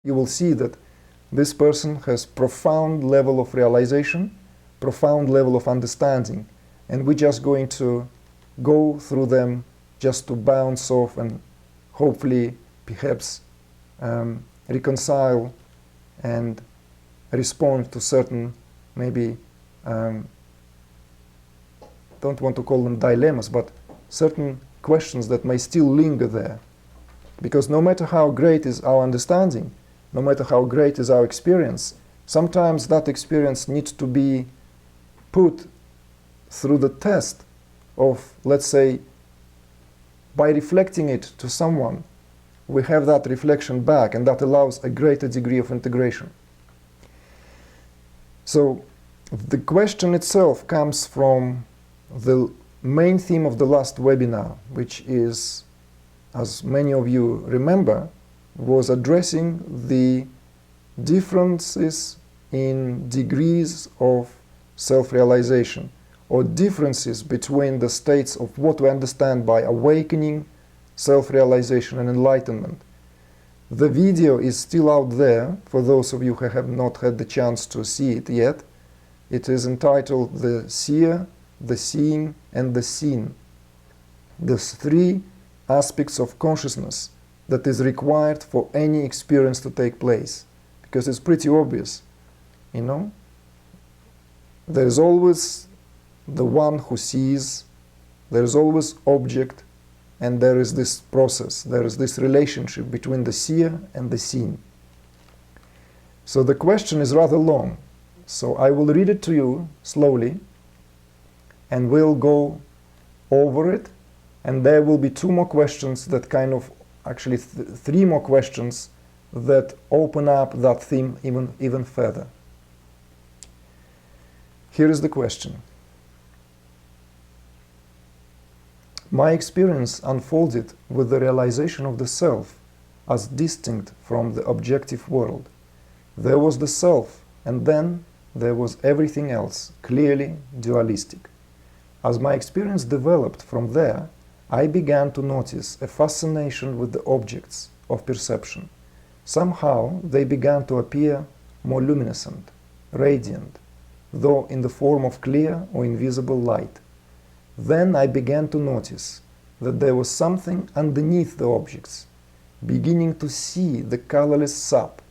you will see that this person has profound level of realization, profound level of understanding, and we're just going to go through them just to bounce off and hopefully perhaps reconcile and respond to certain, maybe, don't want to call them dilemmas, but certain questions that may still linger there. Because no matter how great is our understanding, no matter how great is our experience, sometimes that experience needs to be put through the test of, let's say, by reflecting it to someone, we have that reflection back, and that allows a greater degree of integration. So the question itself comes from the main theme of the last webinar, which is, as many of you remember, was addressing the differences in degrees of self-realization, or differences between the states of what we understand by awakening, self-realization, and enlightenment. The video is still out there for those of you who have not had the chance to see it yet. It is entitled The Seer, the Seeing, and the Seen. There's three aspects of consciousness that is required for any experience to take place, because it's pretty obvious, you know. There's always the one who sees, there's always object, and there is this process, there is this relationship between the seer and the seen. So the question is rather long, so I will read it to you slowly, and we'll go over it, and there will be two more questions that kind of, actually three more questions that open up that theme even further. Here is the question. My experience unfolded with the realization of the self as distinct from the objective world. There was the self, and then there was everything else, clearly dualistic. As my experience developed from there, I began to notice a fascination with the objects of perception. Somehow they began to appear more luminescent, radiant, though in the form of clear or invisible light. Then I began to notice that there was something underneath the objects, beginning to see the colorless sap.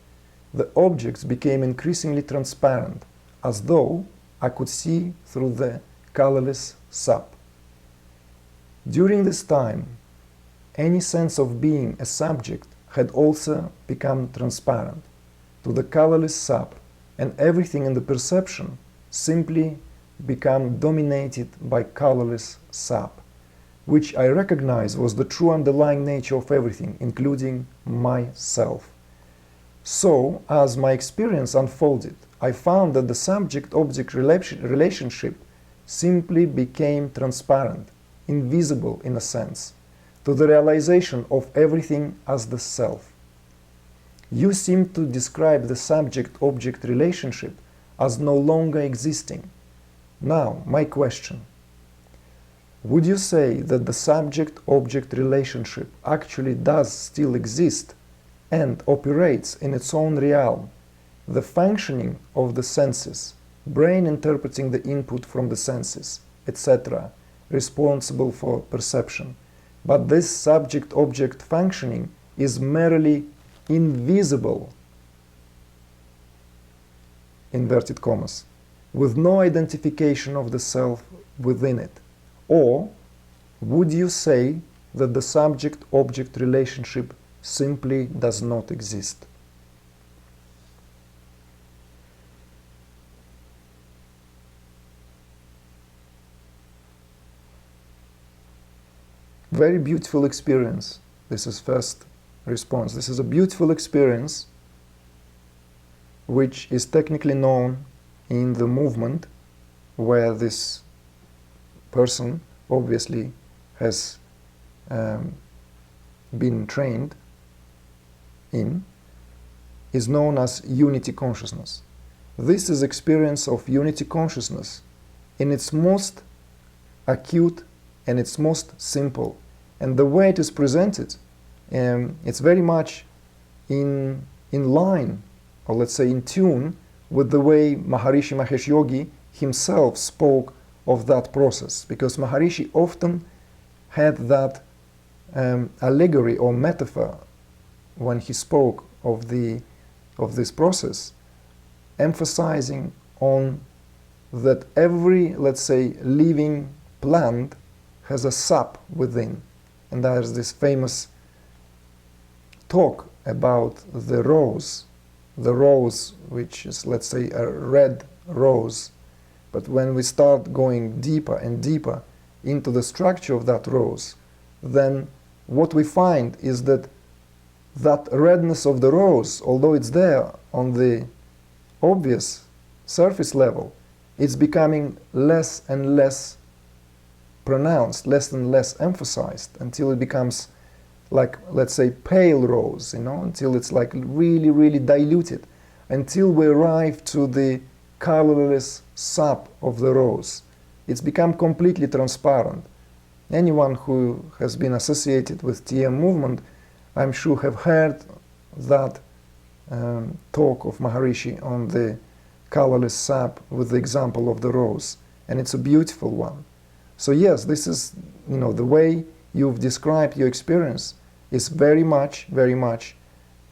The objects became increasingly transparent, as though I could see through the colorless sap. During this time, any sense of being a subject had also become transparent to the colorless sap, and everything in the perception simply became dominated by colorless sap, which I recognize was the true underlying nature of everything, including myself. So, as my experience unfolded, I found that the subject-object relationship simply became transparent, invisible in a sense, to the realization of everything as the self. You seem to describe the subject-object relationship as no longer existing. Now, my question. Would you say that the subject-object relationship actually does still exist and operates in its own realm, the functioning of the senses, brain interpreting the input from the senses, etc., responsible for perception, but this subject-object functioning is merely invisible, inverted commas, with no identification of the self within it? Or would you say that the subject-object relationship simply does not exist? Very beautiful experience. This is first response. This is a beautiful experience which is technically known in the movement where this person obviously has been trained in, is known as unity consciousness. This is experience of unity consciousness in its most acute and it's most simple. And the way it is presented, it's very much in in line, or let's say in tune, with the way Maharishi Mahesh Yogi himself spoke of that process, because Maharishi often had that allegory or metaphor when he spoke of this process, emphasizing on that every, let's say, living plant has a sap within. And there's this famous talk about the rose, which is, let's say, a red rose. But when we start going deeper and deeper into the structure of that rose, then what we find is that that redness of the rose, although it's there on the obvious surface level, it's becoming less and less pronounced, less and less emphasized, until it becomes like, let's say, pale rose, until it's like really, really diluted, until we arrive to the colorless sap of the rose. It's become completely transparent. Anyone who has been associated with TM movement, I'm sure, have heard that talk of Maharishi on the colorless sap with the example of the rose, and it's a beautiful one. So yes, this is, the way you've described your experience is very much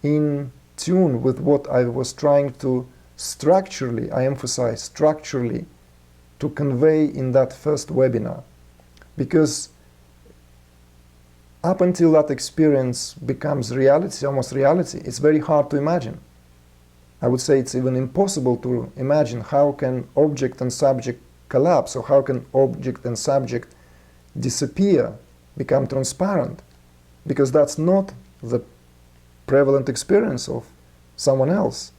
in tune with what I was trying to structurally, I emphasize structurally, to convey in that first webinar. Because up until that experience becomes reality, almost reality, it's very hard to imagine. I would say it's even impossible to imagine how can object and subject collapse, or how can object and subject disappear, become transparent, because that's not the prevalent experience of someone else.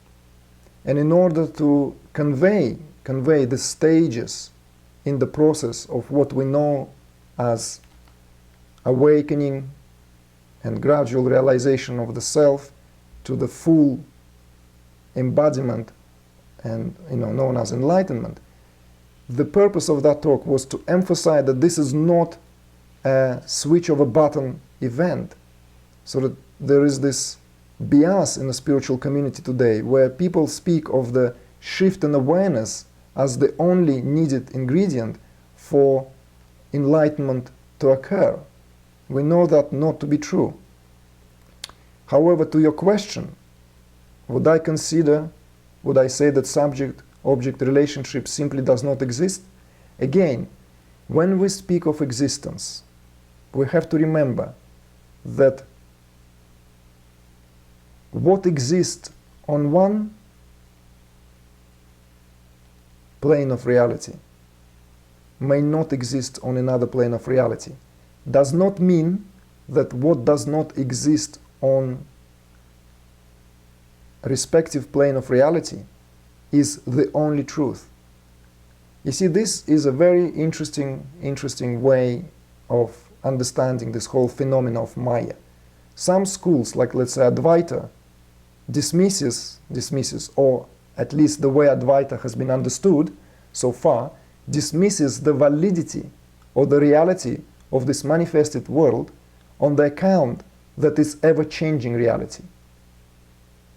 And in order to convey the stages in the process of what we know as awakening and gradual realization of the self to the full embodiment and known as enlightenment, the purpose of that talk was to emphasize that this is not a switch of a button event. So that there is this bias in the spiritual community today where people speak of the shift in awareness as the only needed ingredient for enlightenment to occur. We know that not to be true. However, to your question, would I say that subject-object relationship simply does not exist? Again, when we speak of existence, we have to remember that what exists on one plane of reality may not exist on another plane of reality. Does not mean that what does not exist on a respective plane of reality is the only truth. You see, this is a very interesting way of understanding this whole phenomena of Maya. Some schools, like let's say Advaita, dismisses, or at least the way Advaita has been understood so far, dismisses the validity or the reality of this manifested world on the account that it's ever-changing reality.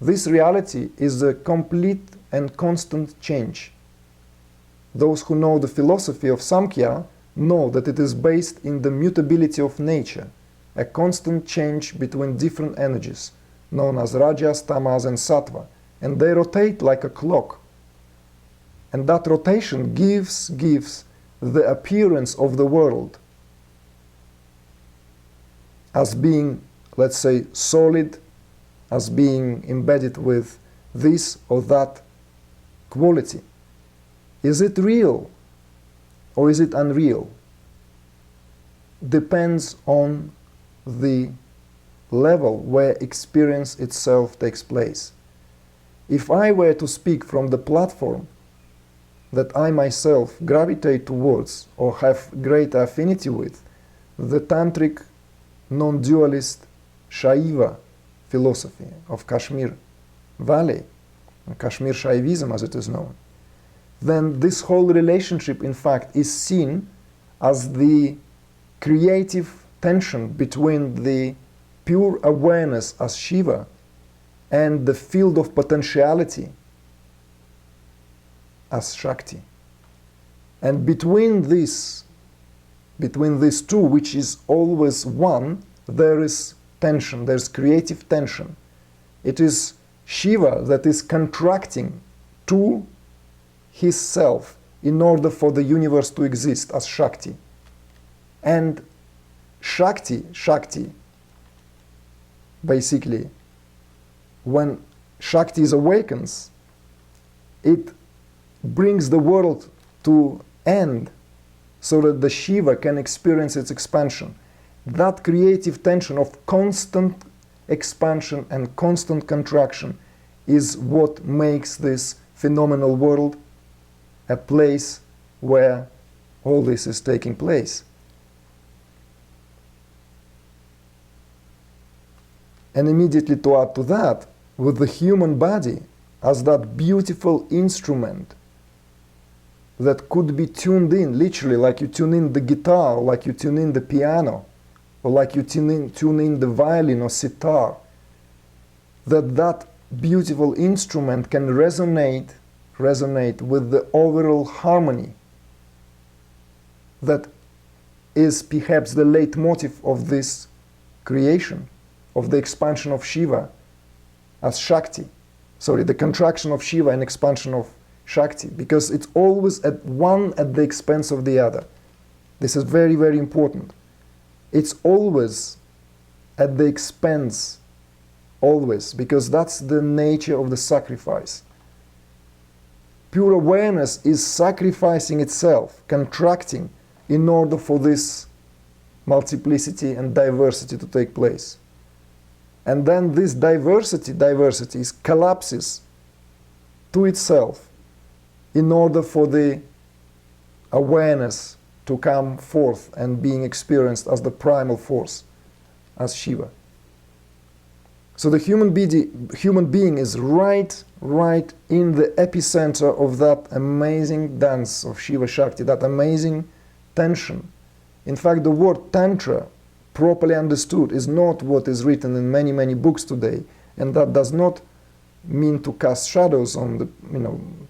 This reality is a complete and constant change. Those who know the philosophy of Samkhya know that it is based in the mutability of nature, a constant change between different energies, known as Rajas, Tamas, and Sattva, and they rotate like a clock. And that rotation gives the appearance of the world as being, let's say, solid, as being embedded with this or that quality. Is it real or is it unreal? Depends on the level where experience itself takes place. If I were to speak from the platform that I myself gravitate towards or have great affinity with, the tantric, non-dualist Shaiva philosophy of Kashmir Valley, Kashmir Shaivism as it is known, then this whole relationship in fact is seen as the creative tension between the pure awareness as Shiva and the field of potentiality as Shakti. And between these two, which is always one, there is tension, there's creative tension. It is Shiva that is contracting to his self in order for the universe to exist as Shakti. And Shakti, basically, when Shakti awakens, it brings the world to end so that the Shiva can experience its expansion. That creative tension of constant expansion and constant contraction is what makes this phenomenal world a place where all this is taking place. And immediately to add to that, with the human body as that beautiful instrument that could be tuned in, literally like you tune in the guitar, or like you tune in the piano, or like you tune in the violin or sitar, that beautiful instrument can resonate with the overall harmony that is perhaps the leitmotif of this creation, of the expansion of Shiva as Shakti. Sorry, the contraction of Shiva and expansion of Shakti, because it's always at one at the expense of the other. This is very, very important. It's always at the expense, always, because that's the nature of the sacrifice. Pure awareness is sacrificing itself, contracting, in order for this multiplicity and diversity to take place. And then this diversity collapses to itself in order for the awareness to come forth and being experienced as the primal force, as Shiva. So the human being is right in the epicenter of that amazing dance of Shiva Shakti, that amazing tension. In fact, the word Tantra, properly understood, is not what is written in many, many books today, and that does not mean to cast shadows on the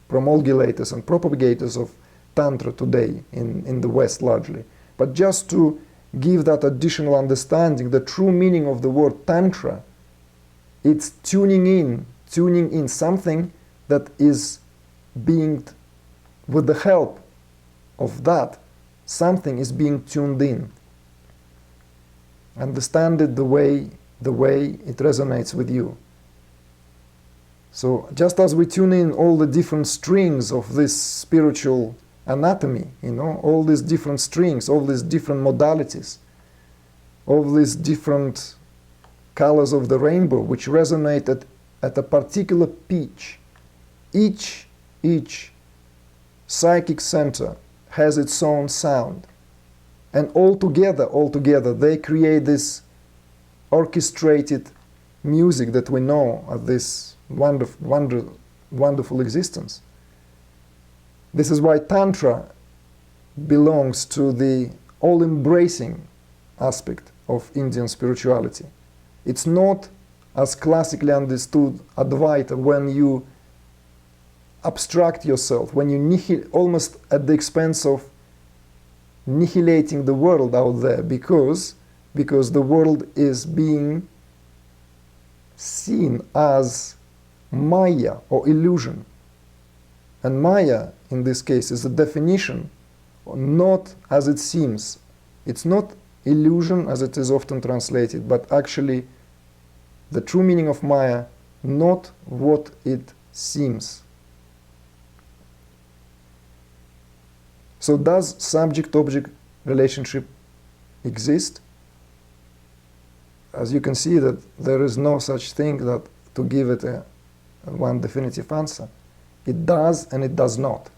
promulgators and propagators of Tantra today in the West largely, but just to give that additional understanding. The true meaning of the word Tantra, it's tuning in something that is being, with the help of that, something is being tuned in. Understand it the way it resonates with you. So just as we tune in all the different strings of this spiritual anatomy, all these different strings, all these different modalities, all these different colors of the rainbow which resonate at a particular pitch. Each psychic center has its own sound. And all together, they create this orchestrated music that we know of this wonderful existence. This is why Tantra belongs to the all-embracing aspect of Indian spirituality. It's not, as classically understood, Advaita, when you abstract yourself, when you almost at the expense of annihilating the world out there, because the world is being seen as Maya or illusion. And Maya, in this case, is a definition, not as it seems. It's not illusion as it is often translated, but actually the true meaning of Maya, not what it seems. So does subject-object relationship exist? As you can see, that there is no such thing that to give it a one definitive answer. It does and it does not.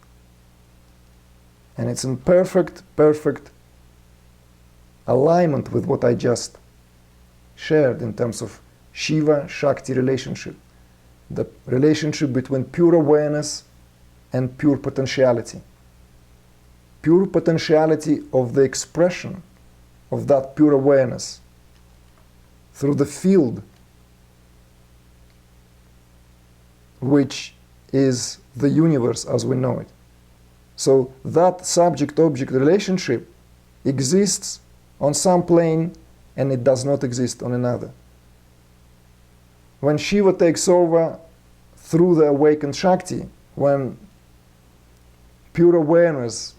And it's in perfect alignment with what I just shared in terms of Shiva-Shakti relationship. The relationship between pure awareness and pure potentiality. Pure potentiality of the expression of that pure awareness through the field which is the universe as we know it. So that subject-object relationship exists on some plane and it does not exist on another. When Shiva takes over through the awakened Shakti, when pure awareness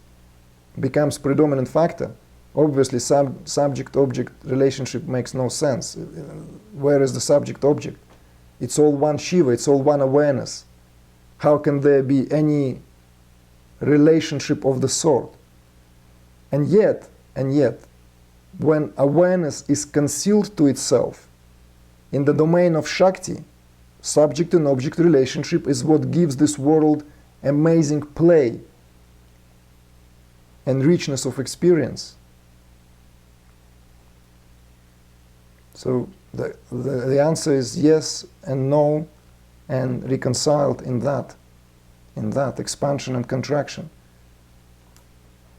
becomes predominant factor, obviously subject-object relationship makes no sense. Where is the subject-object? It's all one Shiva, it's all one awareness. How can there be any relationship of the sort? And yet, when awareness is concealed to itself in the domain of Shakti, subject and object relationship is what gives this world amazing play and richness of experience. So the answer is yes and no, and reconciled in that expansion and contraction.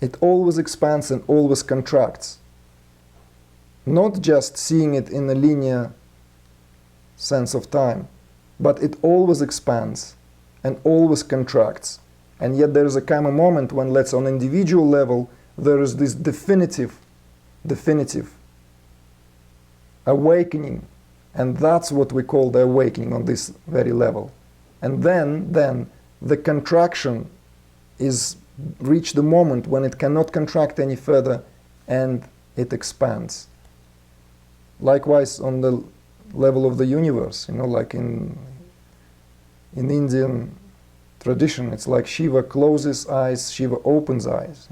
It always expands and always contracts. Not just seeing it in a linear sense of time, but it always expands and always contracts. And yet there is a common moment when, let's say on individual level, there is this definitive awakening, and that's what we call the awakening on this very level. And then the contraction is reached the moment when it cannot contract any further and it expands. Likewise on the level of the universe, like in Indian tradition, it's like Shiva closes eyes, Shiva opens eyes.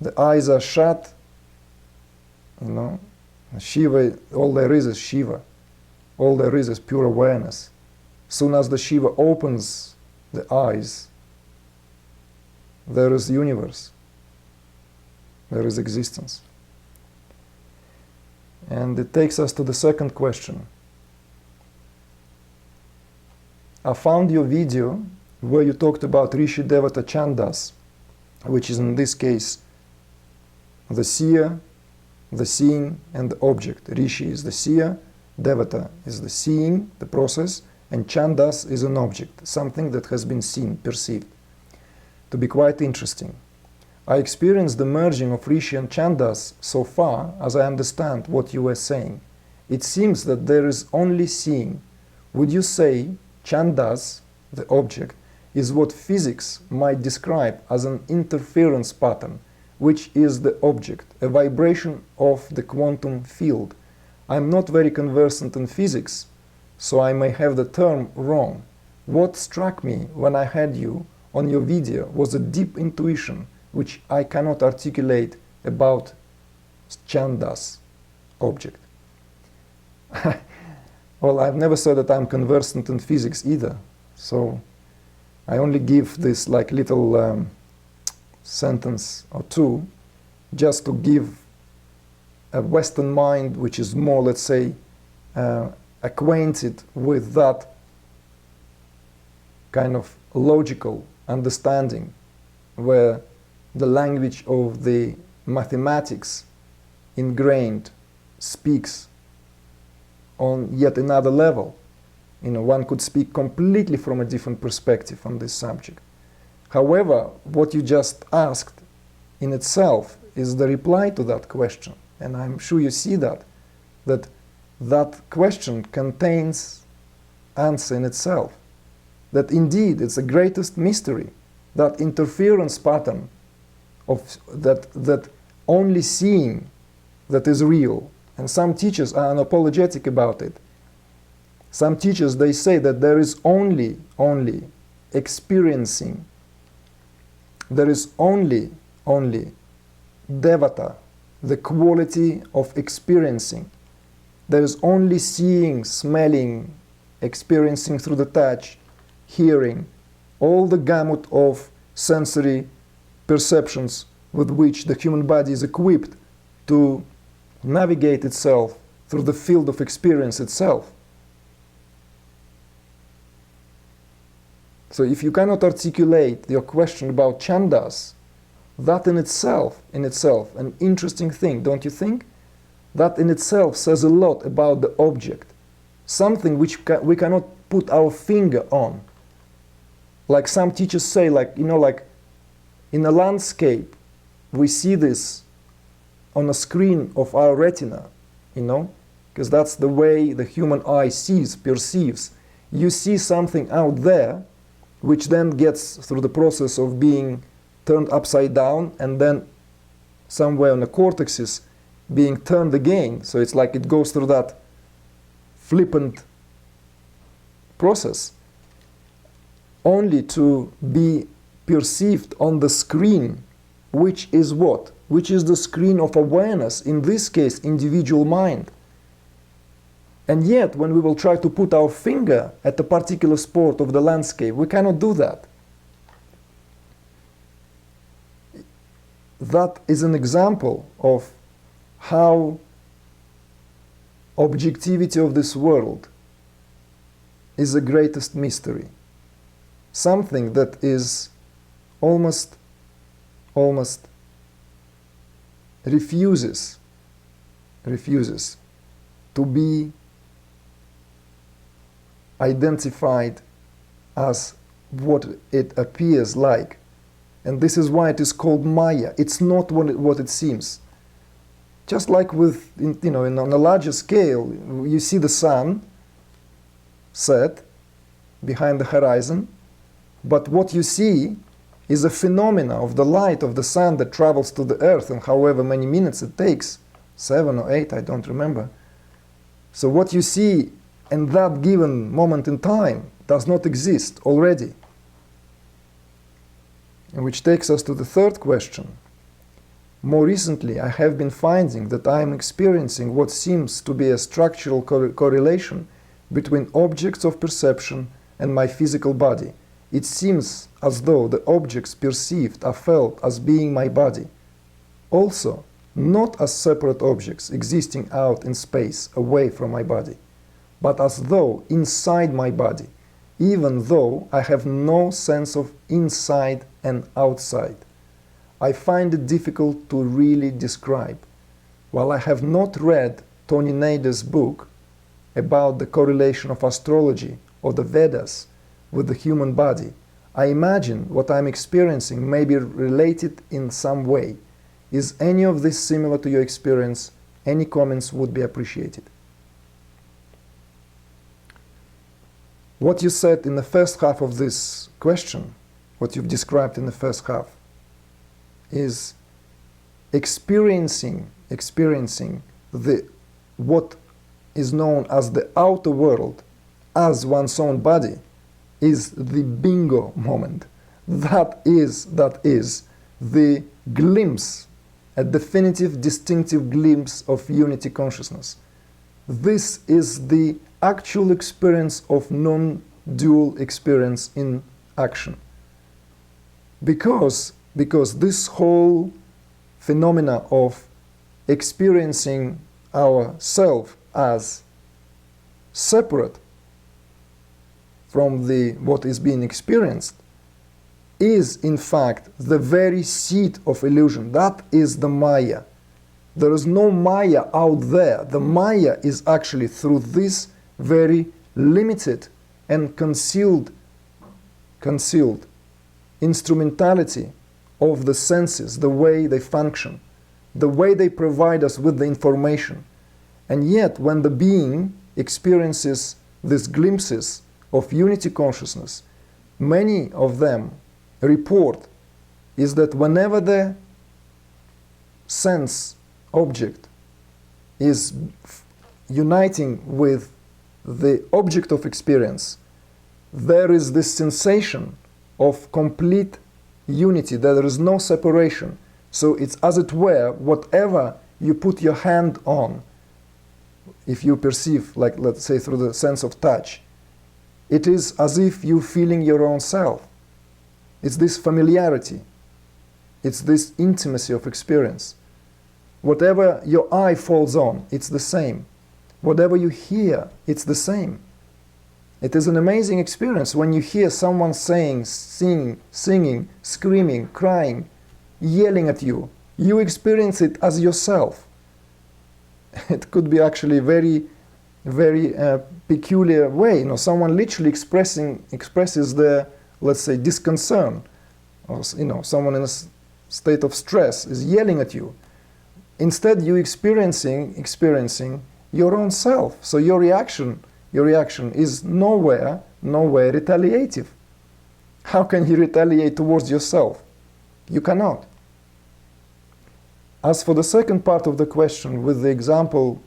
The eyes are shut, Shiva, all there is Shiva. All there is pure awareness. Soon as the Shiva opens the eyes, there is universe. There is existence. And it takes us to the second question. I found your video where you talked about Rishi Devata Chandas, which is in this case the seer, the seeing, and the object. Rishi is the seer, Devata is the seeing, the process, and Chandas is an object, something that has been seen, perceived. To be quite interesting. I experienced the merging of Rishi and Chandas so far as I understand what you were saying. It seems that there is only seeing. Would you say Chandas, the object, is what physics might describe as an interference pattern, which is the object, a vibration of the quantum field? I'm not very conversant in physics, so I may have the term wrong. What struck me when I had you on your video was a deep intuition which I cannot articulate about Chandas, object. Well, I've never said that I'm conversant in physics either, so I only give this like little sentence or two just to give a Western mind which is more, let's say, acquainted with that kind of logical understanding where the language of the mathematics ingrained speaks on yet another level. One could speak completely from a different perspective on this subject. However, what you just asked in itself is the reply to that question. And I'm sure you see that question contains answer in itself. That indeed it's the greatest mystery, that interference pattern of that only seeing that is real. And some teachers are unapologetic about it. Some teachers, they say that there is only experiencing. There is only Devata, the quality of experiencing. There is only seeing, smelling, experiencing through the touch, hearing, all the gamut of sensory perceptions with which the human body is equipped to navigate itself through the field of experience itself. So if you cannot articulate your question about Chandas, that in itself, an interesting thing, don't you think? That in itself says a lot about the object. Something which we cannot put our finger on. Like some teachers say, like, you know, like in a landscape, we see this on a screen of our retina, you know, because that's the way the human eye sees, perceives. You see something out there, which then gets through the process of being turned upside down, and then somewhere on the cortexes being turned again. So it's like it goes through that flippant process, only to be perceived on the screen, which is what? Which is the screen of awareness, in this case, individual mind. And yet, when we will try to put our finger at a particular spot of the landscape, we cannot do that. That is an example of how objectivity of this world is the greatest mystery. Something that is almost refuses to be identified as what it appears like. And this is why it is called Maya. It's not what it seems. Just like with, you know, on a larger scale, you see the sun set behind the horizon, but what you see is a phenomena of the light of the sun that travels to the earth, and however many minutes it takes, 7 or 8, I don't remember. So what you see in that given moment in time does not exist already. And which takes us to the third question. More recently, I have been finding that I am experiencing what seems to be a structural correlation between objects of perception and my physical body. It seems as though the objects perceived are felt as being my body. Also, not as separate objects existing out in space away from my body, but as though inside my body, even though I have no sense of inside and outside. I find it difficult to really describe. While I have not read Tony Nader's book about the correlation of astrology or the Vedas with the human body, I imagine what I'm experiencing may be related in some way. Is any of this similar to your experience? Any comments would be appreciated. What you said in the first half of this question, what you've described in the first half, is experiencing what is known as the outer world as one's own body is the bingo moment. That is the glimpse, a definitive, distinctive glimpse of unity consciousness. This is the actual experience of non-dual experience in action. Because this whole phenomena of experiencing ourself as separate from what is being experienced is in fact the very seat of illusion. That is the Maya. There is no Maya out there. The Maya is actually through this very limited and concealed instrumentality of the senses, the way they function, the way they provide us with the information. And yet, when the being experiences these glimpses of unity consciousness, many of them report is that whenever the sense object is uniting with the object of experience, there is this sensation of complete unity, that there is no separation. So it's as it were, whatever you put your hand on, if you perceive, like let's say through the sense of touch, it is as if you're feeling your own self. It's this familiarity. It's this intimacy of experience. Whatever your eye falls on, it's the same. Whatever you hear, it's the same. It is an amazing experience when you hear someone saying, singing, screaming, crying, yelling at you. You experience it as yourself. It could be actually very very peculiar way. You know, someone literally expresses their, let's say, disconcern, or you know, someone in a state of stress is yelling at you. Instead, you experiencing your own self. So your reaction is nowhere retaliative. How can you retaliate towards yourself? You cannot. As for the second part of the question, with the example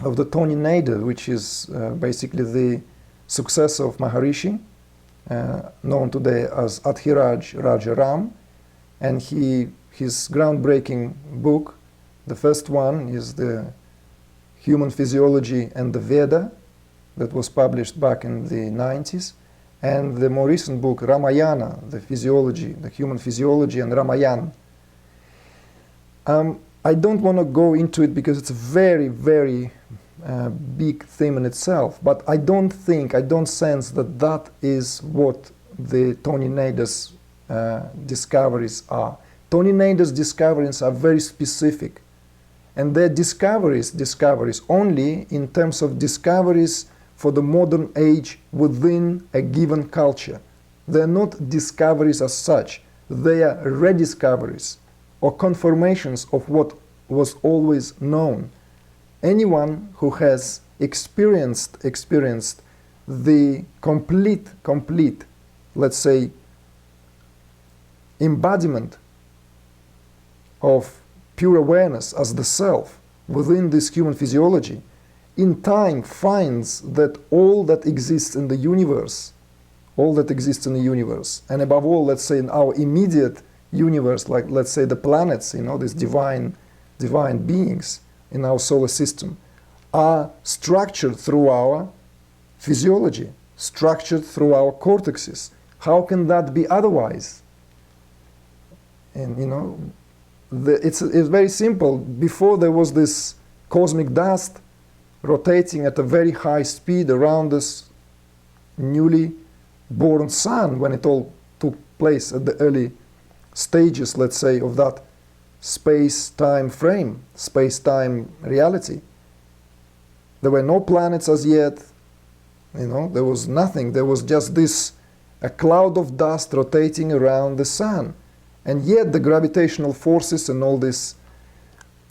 of the Tony Nader, which is basically the successor of Maharishi, known today as Adhiraj Rajaram, and his groundbreaking book, the first one is the Human Physiology and the Veda, that was published back in the 90s, and the more recent book, Ramayana, the Human Physiology and Ramayana. I don't want to go into it because it's a very, very big theme in itself, but I don't sense that that is what the Tony Nader's discoveries are. Tony Nader's discoveries are very specific, and they're discoveries only in terms of discoveries for the modern age within a given culture. They're not discoveries as such, they are rediscoveries or confirmations of what was always known. Anyone who has experienced the complete, let's say, embodiment of pure awareness as the self within this human physiology, in time finds that all that exists in the universe, and above all, let's say, in our immediate universe, like let's say the planets, you know, these divine beings in our solar system, are structured through our physiology, structured through our cortexes. How can that be otherwise? And you know, it's very simple. Before there was this cosmic dust rotating at a very high speed around this newly born sun, when it all took place at the early stages, let's say, of that space-time frame, space-time reality. There were no planets as yet, you know, there was nothing. There was just a cloud of dust rotating around the sun. And yet the gravitational forces and all this,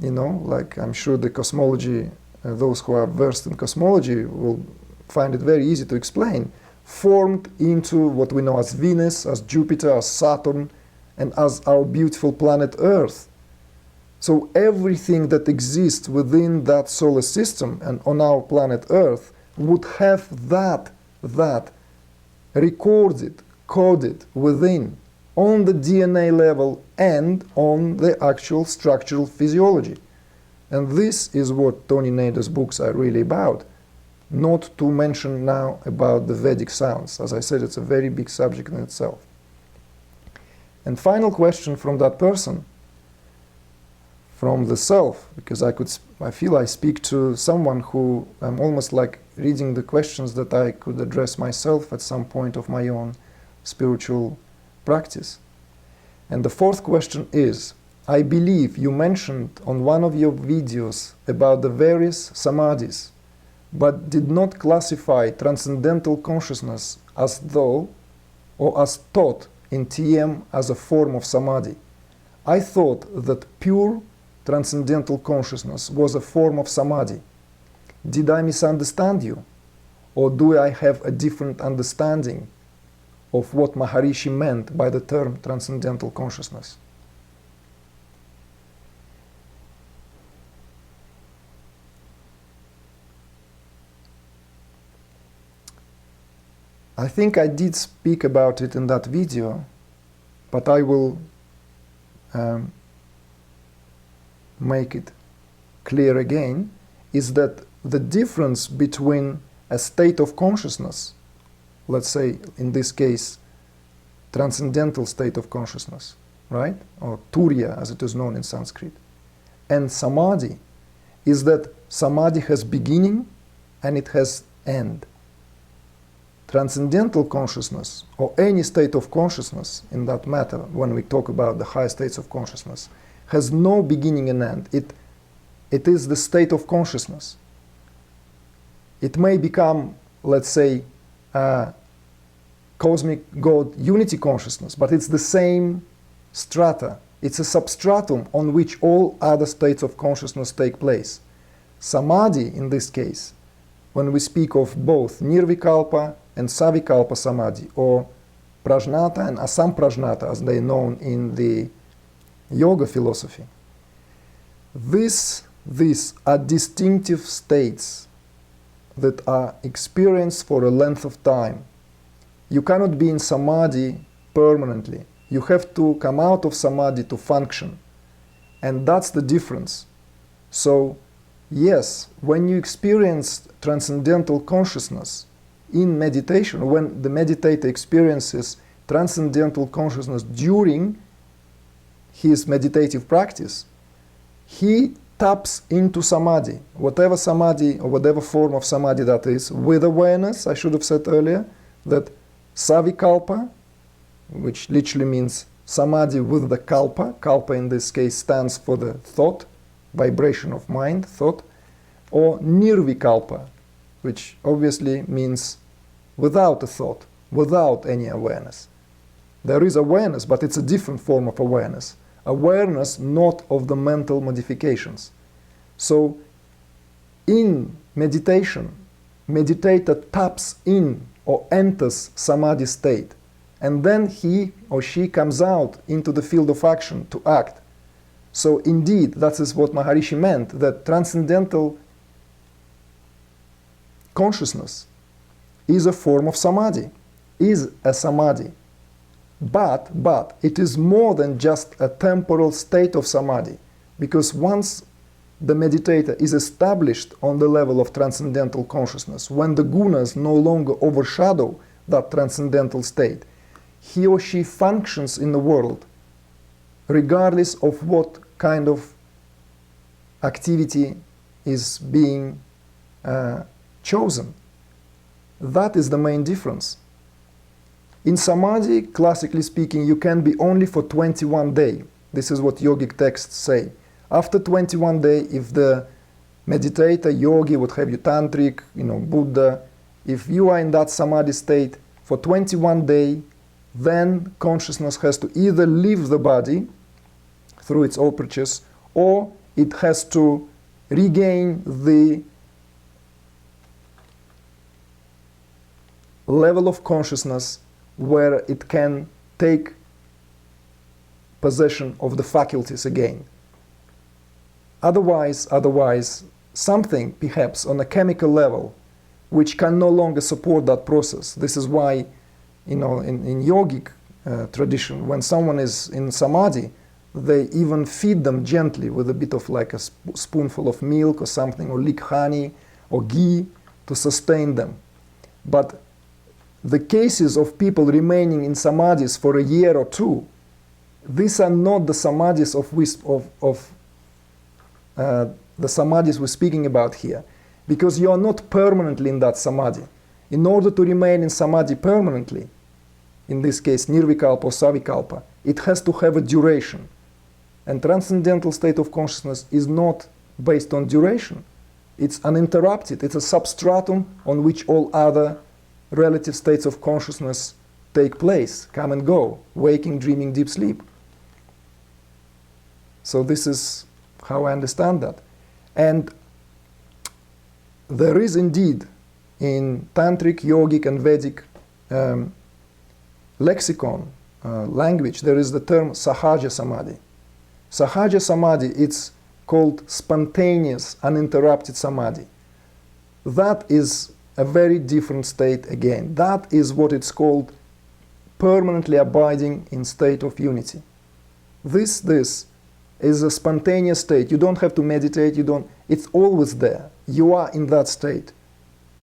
you know, like I'm sure the cosmology, those who are versed in cosmology will find it very easy to explain, formed into what we know as Venus, as Jupiter, as Saturn, and as our beautiful planet Earth. So everything that exists within that solar system and on our planet Earth would have that recorded, coded within, on the DNA level and on the actual structural physiology. And this is what Tony Nader's books are really about. Not to mention now about the Vedic sounds. As I said, it's a very big subject in itself. And final question from that person, from the self, because I feel I speak to someone who I'm almost like reading the questions that I could address myself at some point of my own spiritual practice. And the fourth question is, I believe you mentioned on one of your videos about the various Samadhis, but did not classify Transcendental Consciousness as though or as taught in TM as a form of Samadhi. I thought that pure Transcendental Consciousness was a form of Samadhi. Did I misunderstand you? Or do I have a different understanding of what Maharishi meant by the term Transcendental Consciousness? I think I did speak about it in that video, but I will make it clear again, is that the difference between a state of consciousness, let's say in this case, transcendental state of consciousness, right? Or Turiya as it is known in Sanskrit, and Samadhi, is that Samadhi has beginning and it has end. Transcendental consciousness, or any state of consciousness in that matter, when we talk about the higher states of consciousness, has no beginning and end. It is the state of consciousness. It may become, let's say, cosmic God unity consciousness, but it's the same strata. It's a substratum on which all other states of consciousness take place. Samadhi, in this case, when we speak of both Nirvikalpa and Savikalpa Samadhi, or Prajnata and Asamprajnata, as they are known in the yoga philosophy, these are distinctive states that are experienced for a length of time. You cannot be in Samadhi permanently. You have to come out of Samadhi to function. And that's the difference. So, yes, when you experience transcendental consciousness in meditation, when the meditator experiences transcendental consciousness during his meditative practice, he taps into Samadhi, whatever Samadhi or whatever form of Samadhi that is, with awareness. I should have said earlier that Savikalpa, which literally means Samadhi with the Kalpa. Kalpa in this case stands for the thought, vibration of mind, thought, or Nirvikalpa, which obviously means without a thought, without any awareness. There is awareness, but it's a different form of awareness. Awareness not of the mental modifications. So in meditation, meditator taps in or enters Samadhi state, and then he or she comes out into the field of action to act. So indeed, that is what Maharishi meant, that transcendental consciousness is a form of Samadhi, is a Samadhi. But it is more than just a temporal state of Samadhi, because once the meditator is established on the level of transcendental consciousness, when the gunas no longer overshadow that transcendental state, he or she functions in the world regardless of what kind of activity is being chosen. That is the main difference. In Samadhi, classically speaking, you can be only for 21 days. This is what yogic texts say. After 21 days, if the meditator, yogi, what have you, tantric, Buddha, if you are in that Samadhi state for 21 days, then consciousness has to either leave the body through its apertures, or it has to regain the level of consciousness where it can take possession of the faculties again. Otherwise, something perhaps on a chemical level which can no longer support that process. This is why, in yogic tradition, when someone is in Samadhi, they even feed them gently with a bit of like a spoonful of milk or something, or lick honey or ghee to sustain them. But the cases of people remaining in Samadhis for a year or two, these are not the Samadhis the Samadhis we're speaking about here, because you are not permanently in that Samadhi. In order to remain in Samadhi permanently, in this case Nirvikalpa or Savikalpa, it has to have a duration. And transcendental state of consciousness is not based on duration. It's uninterrupted. It's a substratum on which all other relative states of consciousness take place, come and go, waking, dreaming, deep sleep. So this is how I understand that. And there is indeed in Tantric, Yogic and Vedic lexicon, language, there is the term Sahaja Samadhi. Sahaja Samadhi, it's called spontaneous, uninterrupted Samadhi. That is a very different state again. That is what it's called permanently abiding in state of unity. This is a spontaneous state. You don't have to meditate, it's always there. You are in that state.